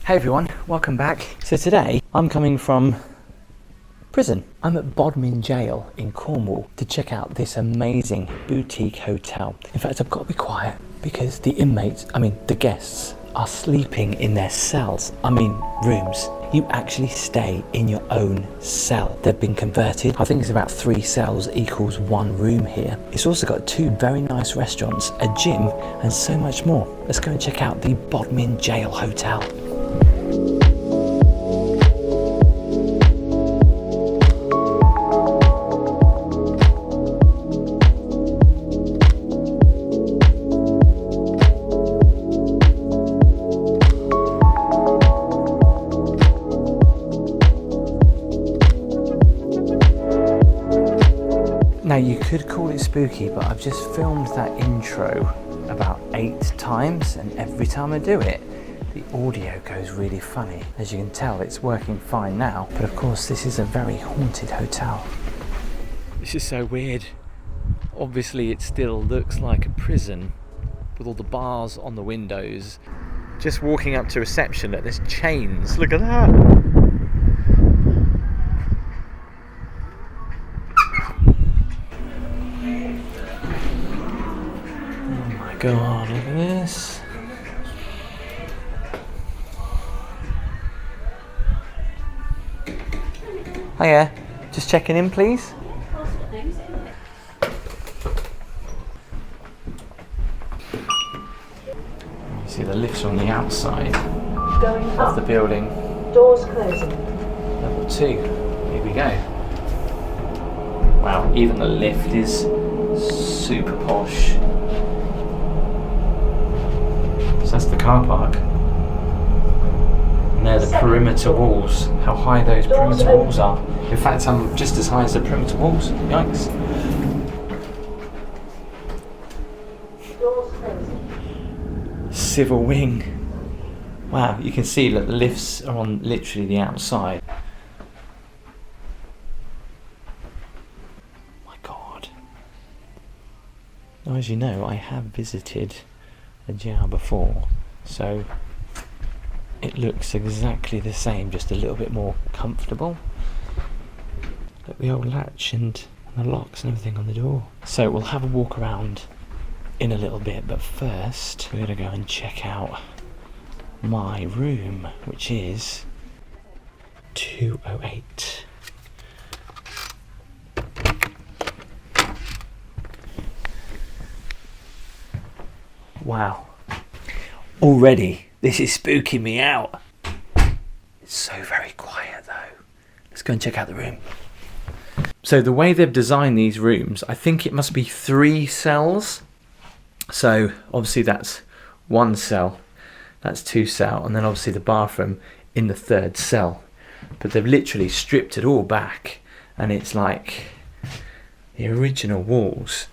Hey everyone, welcome back. So today I'm coming from prison. I'm at Bodmin Jail in Cornwall to check out this amazing boutique hotel. In fact, I've got to be quiet because the guests are sleeping in their cells. Rooms. You actually stay in your own cell. They've been converted. I think it's about 3 cells equals 1 room here. It's also got 2 very nice restaurants, a gym, and so much more. Let's go and check out the Bodmin Jail Hotel. Now you could call it spooky, but I've just filmed that intro about 8 times, and every time I do it, the audio goes really funny. As you can tell, it's working fine now, but of course this is a very haunted hotel. This is so weird. Obviously it still looks like a prison with all the bars on the windows. Just walking up to reception, there's chains. Look at that! God, look at this. Hiya, just checking in, please. You see the lifts on the outside of the building. Doors closing. Level 2. Here we go. Wow, even the lift is super posh. So that's the car park. And they're the perimeter walls. How high those perimeter walls are. In fact, I'm just as high as the perimeter walls. Yikes. Doors closing. Civil wing. Wow, you can see that the lifts are on literally the outside. My God. Now, as you know, I have visited a jail before, so it looks exactly the same, just a little bit more comfortable. Look at the old latch and the locks and everything on the door. So we'll have a walk around in a little bit, but first we're going to go and check out my room, which is 208. Wow. Already, this is spooking me out. It's so very quiet though. Let's go and check out the room. So the way they've designed these rooms, I think it must be 3 cells. So obviously that's 1 cell, that's 2 cell, and then obviously the bathroom in the 3rd cell. But they've literally stripped it all back, and it's like the original walls.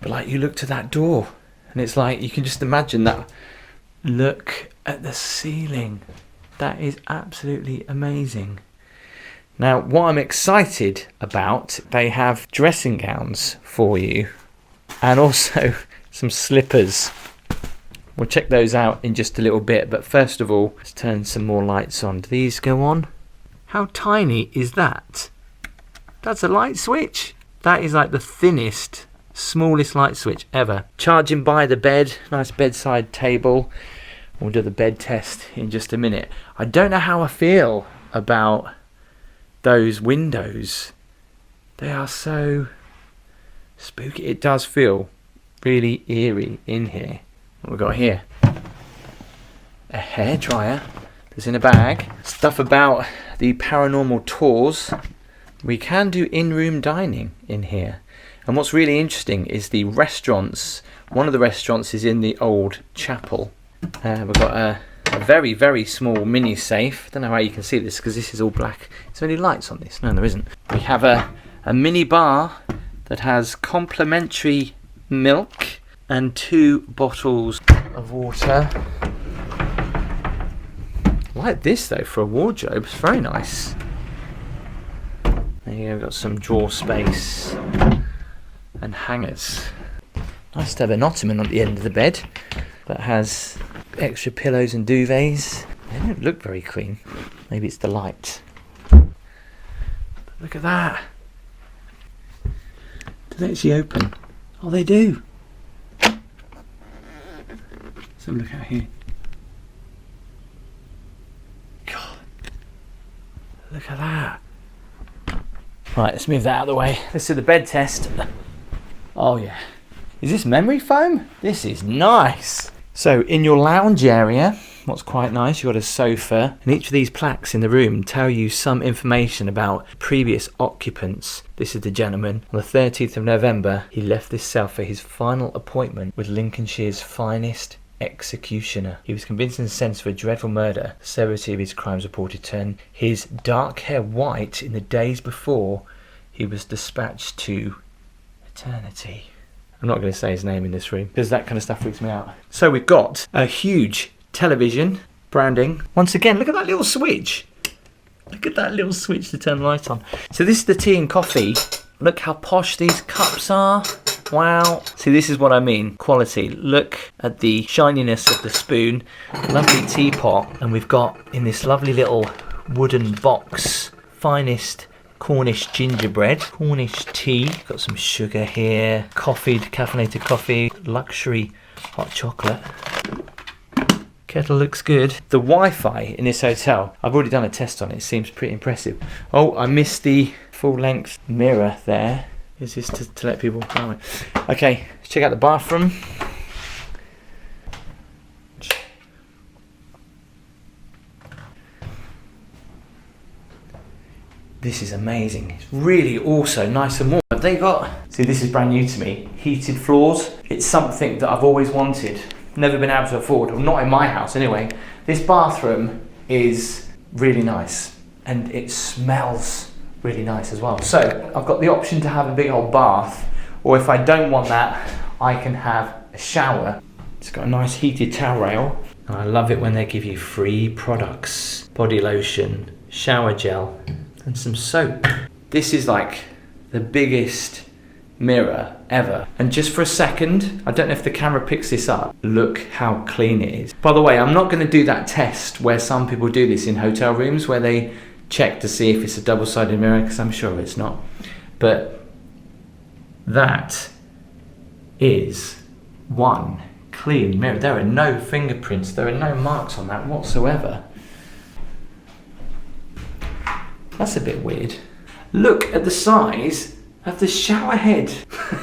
But like, you look to that door, and it's like, you can just imagine that. Look at the ceiling. That is absolutely amazing. Now, what I'm excited about, they have dressing gowns for you and also some slippers. We'll check those out in just a little bit, but first of all, let's turn some more lights on. Do these go on? How tiny is that? That's a light switch. That is like the thinnest, smallest light switch ever. Charging by the bed, nice bedside table. We'll do the bed test in just a minute. I don't know how I feel about those windows. They are so spooky. It does feel really eerie in here. What we've got here? A hairdryer that's in a bag. Stuff about the paranormal tours. We can do in-room dining in here. And what's really interesting is the restaurants. One of the restaurants is in the old chapel. We've got a very, very small mini safe. Don't know how you can see this because this is all black. Is there any lights on this? No, there isn't. We have a mini bar that has complimentary milk and 2 bottles of water. I like this though for a wardrobe. It's very nice. There you go. We've got some drawer space and hangers. Nice to have an ottoman at the end of the bed that has extra pillows and duvets. They don't look very clean. Maybe it's the light. Look at that. Do they actually open? Oh, they do. Let's have a look out here. God. Look at that. Right, let's move that out of the way. Let's do the bed test. Oh yeah. Is this memory foam? This is nice. So in your lounge area, what's quite nice, you've got a sofa, and each of these plaques in the room tell you some information about previous occupants. This is the gentleman. On the 13th of November, he left this cell for his final appointment with Lincolnshire's finest executioner. He was convinced and sentenced for a dreadful murder. The severity of his crimes reported turn his dark hair white in the days before he was dispatched to eternity. I'm not going to say his name in this room because that kind of stuff freaks me out. So we've got a huge television, branding. Once again, look at that little switch. Look at that little switch to turn the light on. So this is the tea and coffee. Look how posh these cups are. Wow. See, this is what I mean. Quality. Look at the shininess of the spoon. Lovely teapot. And we've got in this lovely little wooden box, finest Cornish gingerbread, Cornish tea. Got some sugar here. Caffeinated coffee. Luxury hot chocolate. Kettle looks good. The Wi-Fi in this hotel, I've already done a test on it. It seems pretty impressive. Oh, I missed the full-length mirror there. Is this to let people... Oh, right. Okay, let's check out the bathroom. This is amazing. It's really also nice and warm. Have they got... See, this is brand new to me. Heated floors. It's something that I've always wanted. Never been able to afford, or not in my house anyway. This bathroom is really nice and it smells really nice as well. So I've got the option to have a big old bath, or if I don't want that, I can have a shower. It's got a nice heated towel rail, and I love it when they give you free products. Body lotion, shower gel, and some soap. This is like the biggest mirror ever. And just for a second, I don't know if the camera picks this up, look how clean it is. By the way, I'm not going to do that test where some people do this in hotel rooms where they check to see if it's a double-sided mirror, because I'm sure it's not. But that is one clean mirror. There are no fingerprints, there are no marks on that whatsoever. That's a bit weird. Look at the size of the shower head.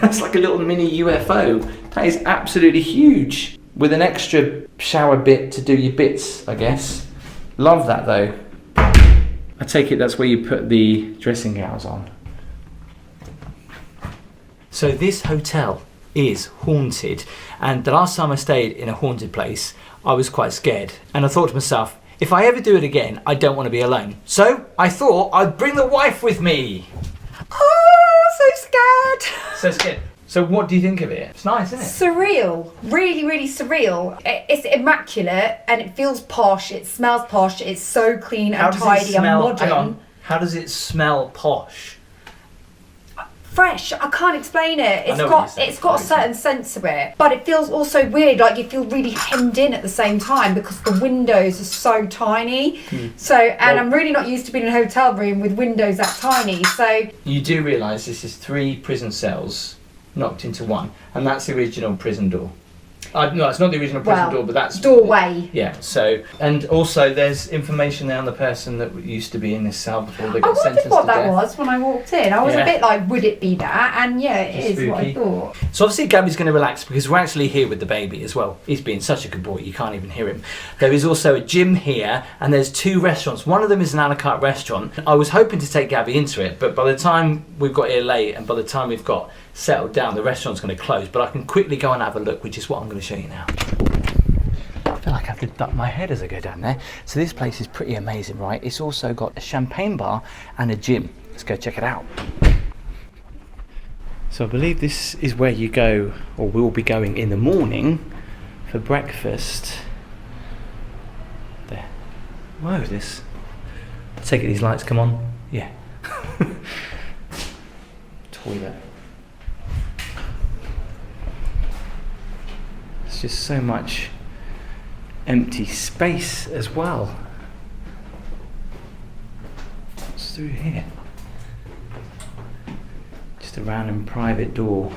That's like a little mini UFO. That is absolutely huge. With an extra shower bit to do your bits, I guess. Love that though. I take it that's where you put the dressing gowns on. So this hotel is haunted. And the last time I stayed in a haunted place, I was quite scared. And I thought to myself, if I ever do it again, I don't want to be alone. So I thought I'd bring the wife with me. Oh, so scared. So scared. So what do you think of it? It's nice, isn't it? Surreal. Really, really surreal. It's immaculate and it feels posh. It smells posh. It's so clean and tidy and modern. Hang on. How does it smell posh? Fresh. I can't explain it. It's got a certain sense to it. But it feels also weird. Like you feel really hemmed in at the same time because the windows are so tiny. I'm really not used to being in a hotel room with windows that tiny. So you do realise this is 3 prison cells knocked into one, and that's the original prison door. No, it's not the original prison door, but that's doorway. Yeah. So, and also there's information there on the person that used to be in this cell before they got sentenced to death. I wondered what that was when I walked in. I was a bit like, would it be that? And yeah, it is what I thought. So obviously Gabby's going to relax because we're actually here with the baby as well. He's being such a good boy, you can't even hear him. There is also a gym here, and there's 2 restaurants. One of them is an a la carte restaurant. I was hoping to take Gabby into it, but by the time we've got here late and by the time we've got settled down, the restaurant's going to close. But I can quickly go and have a look, which is what I'm going to show you now. I feel like I have to duck my head as I go down there. So this place is pretty amazing, right? It's also got a champagne bar and a gym. Let's go check it out. So I believe this is where you go, or will be going in the morning for breakfast. There. Whoa, this. I take it these lights come on? Yeah. Toilet. There's just so much empty space as well. through here? Just a random private door.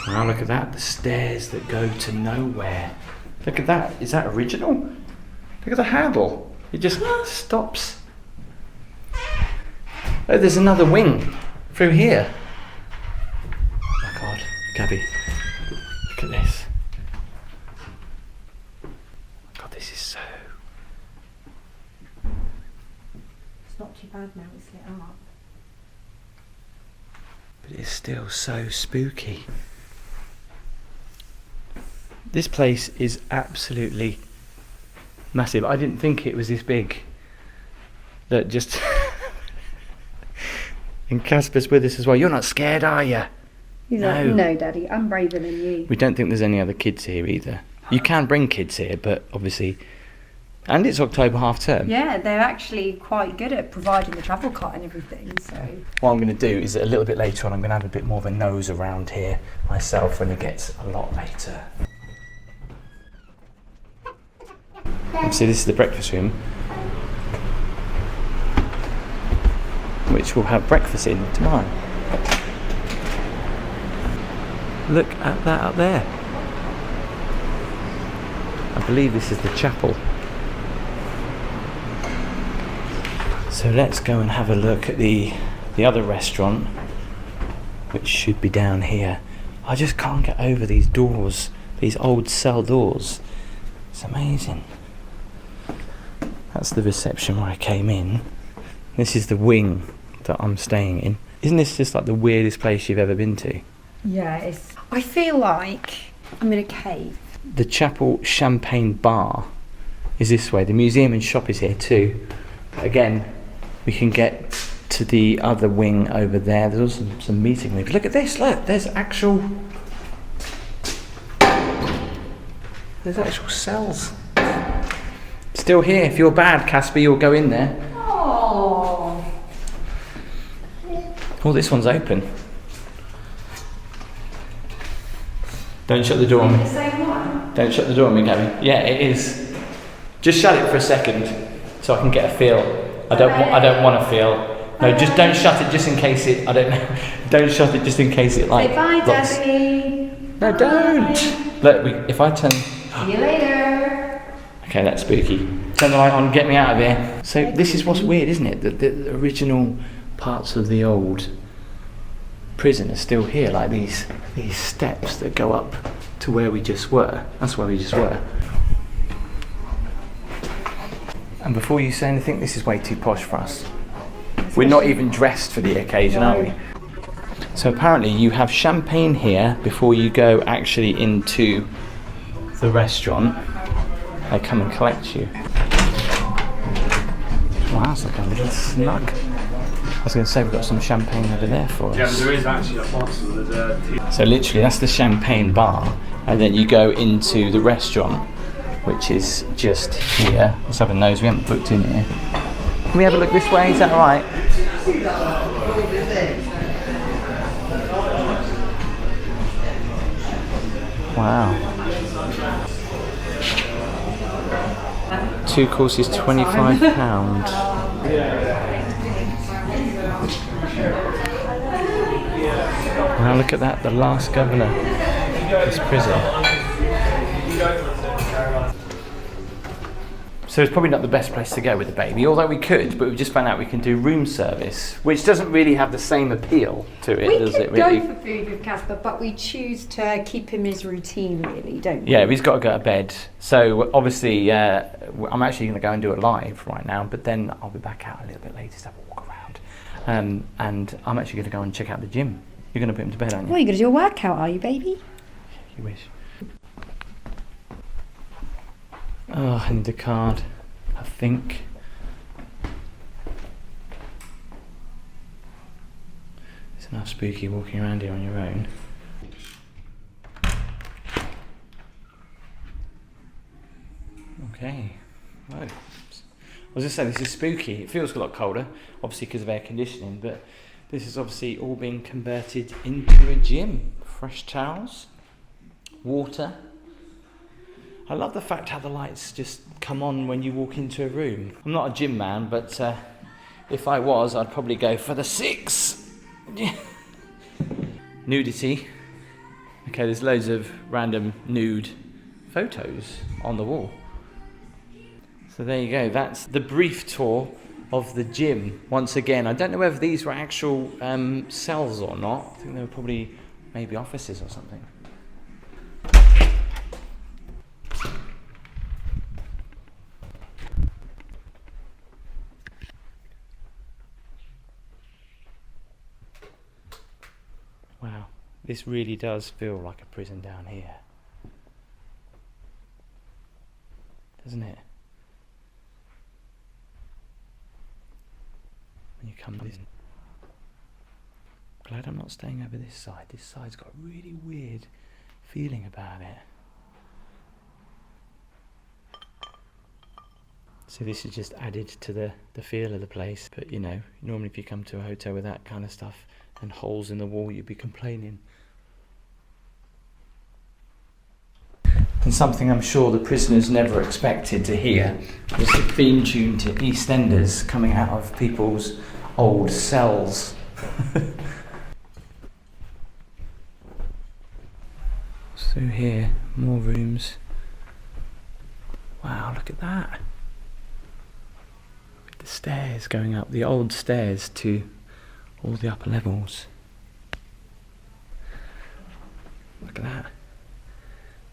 Now look at that, the stairs that go to nowhere. Look at that, is that original? Look at the handle, it just stops. Oh, there's another wing through here. Oh my God, Gabby, look at this. God, this is so... It's not too bad now, it's lit up. But it's still so spooky. This place is absolutely massive. I didn't think it was this big. That just... And Casper's with us as well. You're not scared, are you? He's like, no, Daddy, I'm braver than you. We don't think there's any other kids here either. You can bring kids here, but obviously... And it's October half term. Yeah, they're actually quite good at providing the travel cart and everything, so... What I'm going to do is a little bit later on, I'm going to have a bit more of a nose around here myself when it gets a lot later. So this is the breakfast room, which we'll have breakfast in tomorrow. Look at that up there. I believe this is the chapel. So let's go and have a look at the other restaurant, which should be down here. I just can't get over these doors, these old cell doors. It's amazing. That's the reception where I came in. This is the wing that I'm staying in. Isn't this just like the weirdest place you've ever been to? Yeah, it's... I feel like I'm in a cave. The Chapel Champagne Bar is this way. The museum and shop is here too. Again, we can get to the other wing over there. There's also some meeting rooms. Look at this, look, there's actual cells. Still here. If you're bad, Casper, you'll go in there. Oh. Oh, this one's open. Don't shut the door on me. The same one? Don't shut the door on me, Gabby. Yeah, it is. Just shut it for a second, so I can get a feel. I don't want to feel. No, just don't shut it, just in case it. I don't know. Don't shut it, just in case it like. Say bye, locks. Daddy. No, don't. Look, if I turn. See you later. Okay, that's spooky. Turn the light on. Get me out of here. So this is what's weird, isn't it? The original parts of the old prison are still here, like these steps that go up to where we just were. That's where we just were. And before you say anything, this is way too posh for us. We're not even dressed for the occasion, are we? So apparently you have champagne here before you go actually into the restaurant. They come and collect you. Wow, that's like a little snug. I was going to say we've got some champagne over there for us. Yeah, but there is actually a bottle. So literally that's the champagne bar, and then you go into the restaurant, which is just here. Let's have a nose, we haven't booked in here. Can we have a look this way, is that alright? Wow. 2 courses, £25. Now look at that, the last governor of this prison. So it's probably not the best place to go with the baby, although we could, but we've just found out we can do room service, which doesn't really have the same appeal to it, does it really? We could go for food with Casper, but we choose to keep him his routine, really, don't we? Yeah, he's got to go to bed. So obviously, I'm actually going to go and do it live right now, but then I'll be back out a little bit later to have a walk around. And I'm actually going to go and check out the gym. You're going to put him to bed, aren't you? Well, you're going to do a workout, are you, baby? You wish. Oh, I need a card, I think. It's enough spooky walking around here on your own. Okay. Right. I was just saying, this is spooky. It feels a lot colder, obviously because of air conditioning, but this is obviously all being converted into a gym. Fresh towels, water. I love the fact how the lights just come on when you walk into a room. I'm not a gym man, but if I was, I'd probably go for the 6. Nudity. Okay, there's loads of random nude photos on the wall. So there you go, that's the brief tour of the gym. Once again, I don't know whether these were actual cells or not. I think they were probably maybe offices or something. Wow, this really does feel like a prison down here, doesn't it? When you come in. Glad I'm not staying over this side. This side's got a really weird feeling about it. So this is just added to the feel of the place. But you know, normally if you come to a hotel with that kind of stuff and holes in the wall, you'd be complaining. And something I'm sure the prisoners never expected to hear was the theme tune to EastEnders coming out of people's old cells. So here, more rooms. Wow, look at that. With the stairs going up, the old stairs to all the upper levels. Look at that.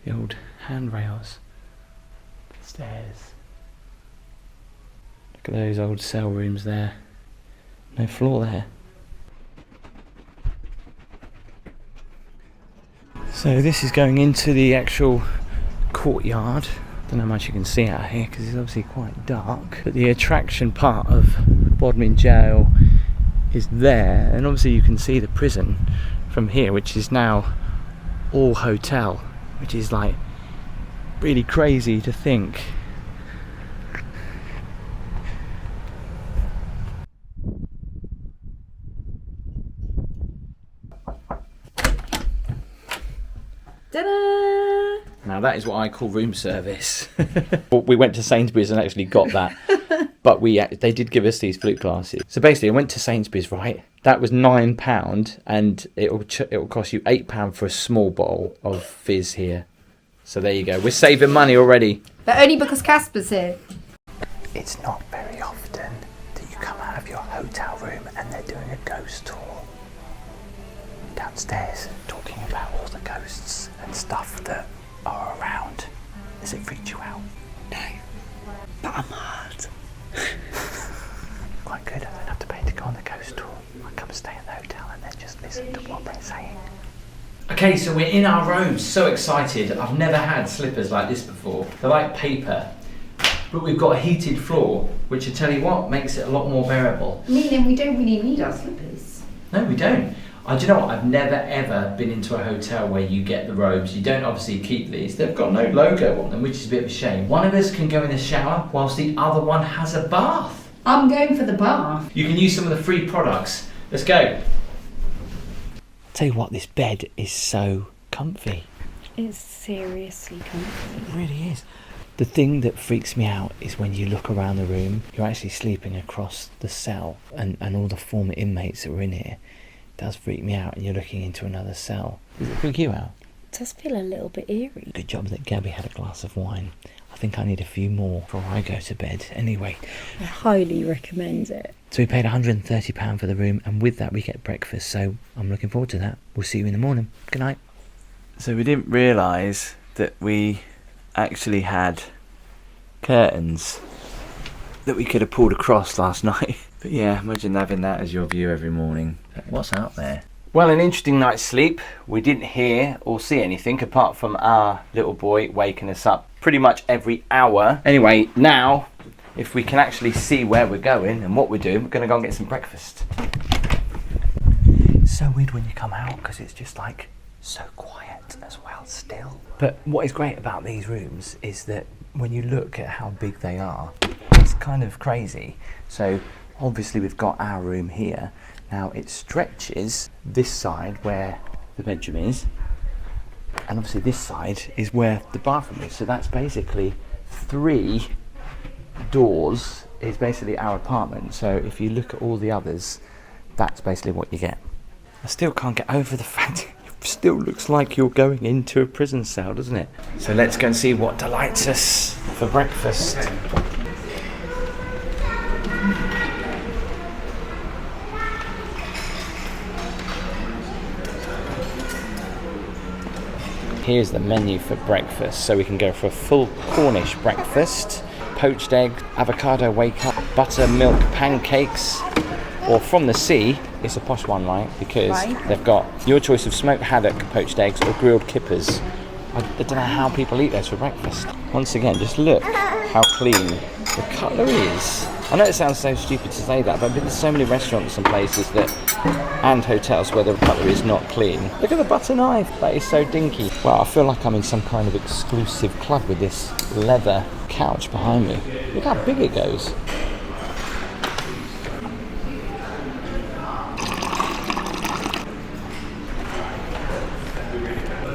The old handrails, stairs. Look at those old cell rooms there. No floor there. So this is going into the actual courtyard. Don't know how much you can see out here because it's obviously quite dark. But the attraction part of Bodmin Jail is there, and obviously you can see the prison from here, which is now all hotel. Which is like really crazy to think. Ta-da! Now that is what I call room service. We went to Sainsbury's and actually got that. But they did give us these flute glasses. So basically I went to Sainsbury's, right? That was £9 and it will cost you £8 for a small bottle of fizz here. So there you go. We're saving money already. But only because Casper's here. It's not very often that you come out of your hotel room and they're doing a ghost tour downstairs, talking about all the ghosts and stuff that are around. Has it freaked you out? No. But I'm hard. Quite good. I don't have to pay to go on the ghost tour. I come stay in the hotel and then just listen to what they're saying. Okay, so we're in our robes. So excited. I've never had slippers like this before. They're like paper, but we've got a heated floor, which I tell you what, makes it a lot more bearable. Meaning we don't really need our slippers. No, we don't. Do you know what? I've never ever been into a hotel where you get the robes. You don't obviously keep these. They've got no logo on them, which is a bit of a shame. One of us can go in the shower whilst the other one has a bath. I'm going for the bath. You can use some of the free products. Let's go. Tell you what, this bed is so comfy. It's seriously comfy. It really is. The thing that freaks me out is when you look around the room, you're actually sleeping across the cell and all the former inmates that were in here. It does freak me out, and you're looking into another cell. Does it freak you out? It does feel a little bit eerie. Good job that Gabby had a glass of wine. I think I need a few more before I go to bed. Anyway. I highly recommend it. So we paid £130 for the room, and with that we get breakfast, so I'm looking forward to that. We'll see you in the morning. Good night. So we didn't realise that we actually had curtains that we could have pulled across last night. But yeah, imagine having that as your view every morning. What's out there? Well, an interesting night's sleep. We didn't hear or see anything apart from our little boy waking us up pretty much every hour. Anyway, now, if we can actually see where we're going and what we're doing, we're going to go and get some breakfast. It's so weird when you come out because it's just like so quiet as well still. But what is great about these rooms is that when you look at how big they are, it's kind of crazy. So obviously we've got our room here. Now it stretches this side where the bedroom is, And obviously this side is where the bathroom is. So that's basically 3 doors is basically our apartment. So if you look at all the others, that's basically what you get. I still can't get over the fact it still looks like you're going into a prison cell, doesn't it? So let's go and see what delights us for breakfast. Here's the menu for breakfast. So we can go for a full Cornish breakfast, poached egg, avocado wake-up, buttermilk pancakes, or from the sea. It's a posh one, right? Because they've got your choice of smoked haddock, poached eggs, or grilled kippers. I don't know how people eat those for breakfast. Once again, just look how clean the cutlery is. I know it sounds so stupid to say that, but I've been to so many restaurants and places and hotels where the cutlery is not clean. Look at the butter knife, that is so dinky. Wow, I feel like I'm in some kind of exclusive club with this leather couch behind me. Look how big it goes.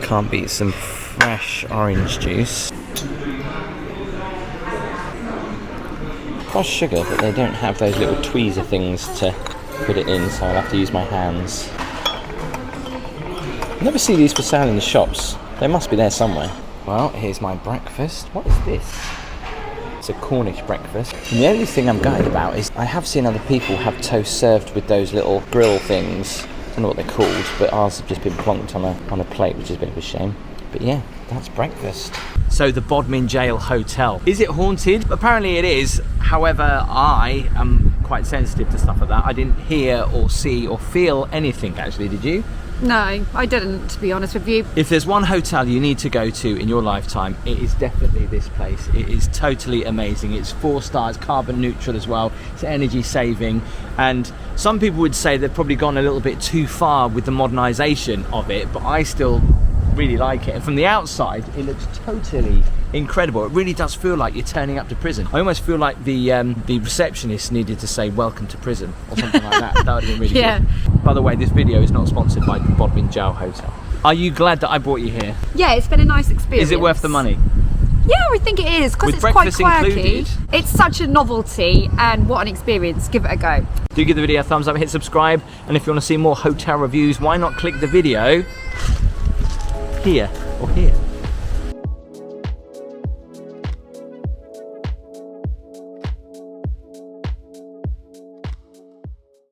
Can't beat some fresh orange juice. Plus sugar, but they don't have those little tweezer things to put it in, so I'll have to use my hands. I never see these for sale in the shops. They must be there somewhere. Well, here's my breakfast. What is this? It's a Cornish breakfast. And the only thing I'm gutted about is I have seen other people have toast served with those little grill things. I don't know what they're called, but ours have just been plonked on a plate, which is a bit of a shame. But yeah, that's breakfast. So the Bodmin Jail Hotel. Is it haunted? Apparently it is. However, I am quite sensitive to stuff like that. I didn't hear or see or feel anything actually, did you? No, I didn't, to be honest with you. If there's one hotel you need to go to in your lifetime, it is definitely this place. It is totally amazing. It's 4 stars, carbon neutral as well. It's energy saving. And some people would say they've probably gone a little bit too far with the modernisation of it, but I still really like it. And from the outside, it looks totally incredible. It really does feel like you're turning up to prison. I almost feel like the receptionist needed to say welcome to prison or something like that. That would have been really good. By the way, this video is not sponsored by Bodmin Jail Hotel. Are you glad that I brought you here? Yeah, it's been a nice experience. Is it worth the money? Yeah, I think it is, because it's quite breakfast quirky. included? It's such a novelty, and what an experience. Give it a go. Do give the video a thumbs up, hit subscribe, and if you want to see more hotel reviews, why not click the video here or here.